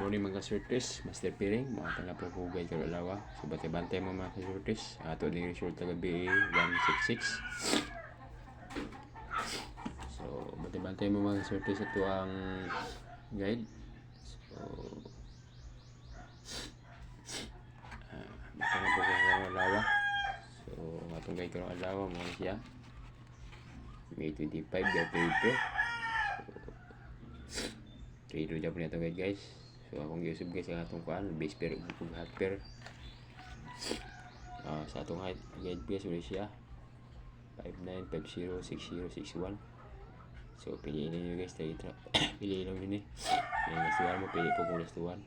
mo ni mga surtis, master piring, mga na po hugay karo lawa. So bantay mo mga surtis. Ato din result gabi 166. So bantay mo mga surtis ito ang guide. So bantay na po karo lawa. So atong guide karo lawa mo siya. May 25 dito. Trade job na ito guys. So akong giusub guys ang atong kuan base pair ug hot pair. Sa atong height guide pair ulit siya 59506061. So piliin niyo guys tayo piliin lang yun yung nastuhan mo pili po kung nastuhan.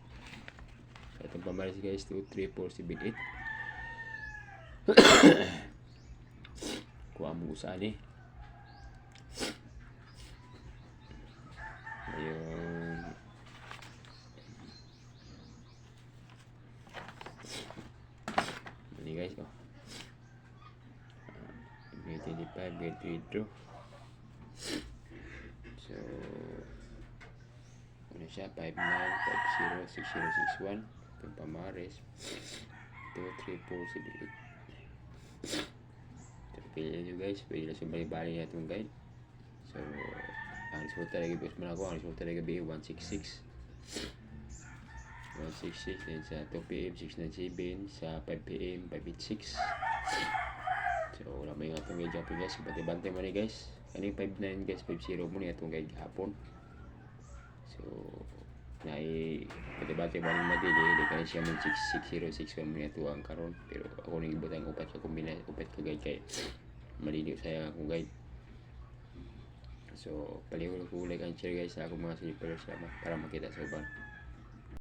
Sa atong pamaris guys 23478. Kuha mo saan ayun. Ini guys may 25 get withdraw. So ano siya 59506061 itong pamares 23478. So pili nyo guys, pwede na sumbali-bali na itong guide. So ang resulta lagi boss man ako, ang resulta lagi gabi 166 then sa 2pm 697, sa 5pm 586. So wala may nga itong guide jumping guys, bantay mo ni guys kaning 59 guys 50 mo ni itong guide hapon. So nai bati ba ni madili di kan siya man 6061 mo ito ang karon, pero ako nang ibutang upat sa kombina upat ka guide kay maliliw saya akong guide. So palihog ko like and share guys sa akong mga sleeper para makita sa uban.